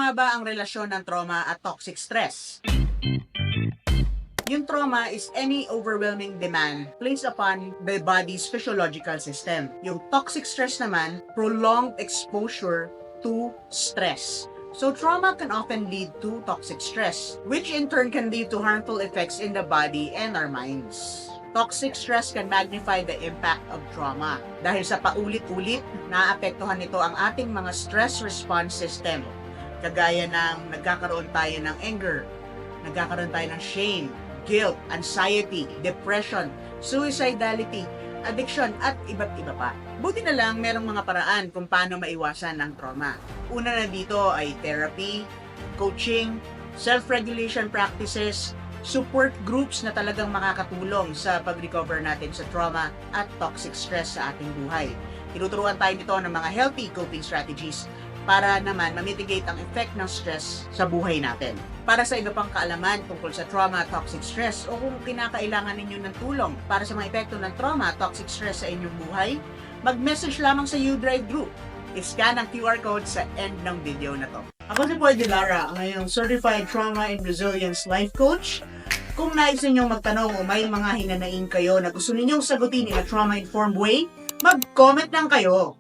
nga ba ang relasyon ng trauma at toxic stress? Yung trauma is any overwhelming demand placed upon the body's physiological system. Yung toxic stress naman, prolonged exposure to stress. So trauma can often lead to toxic stress, which in turn can lead to harmful effects in the body and our minds. Toxic stress can magnify the impact of trauma. Dahil sa paulit-ulit, naapektuhan nito ang ating mga stress response system. Kagaya ng nagkakaroon tayo ng anger, nagkakaroon tayo ng shame, guilt, anxiety, depression, suicidality, addiction, at iba't iba pa. Buti na lang merong mga paraan kung paano maiwasan ang trauma. Una na dito ay therapy, coaching, self-regulation practices, support groups na talagang makakatulong sa pag-recover natin sa trauma at toxic stress sa ating buhay. Tinuturuan tayo nito ng mga healthy coping strategies para naman mamitigate ang effect ng stress sa buhay natin. Para sa iba pang kaalaman tungkol sa trauma at toxic stress o kung kinakailangan ninyo ng tulong para sa mga epekto ng trauma at toxic stress sa inyong buhay, mag-message lamang sa U-Drive Group. I-scan ang QR code sa end ng video na to. Ako si Boy Dilara, ang iyong Certified Trauma and Resilience Life Coach. Kung nais ninyong magtanong o may mga hinanaing kayo na gusto ninyong sagutin in a trauma-informed way, mag-comment lang kayo.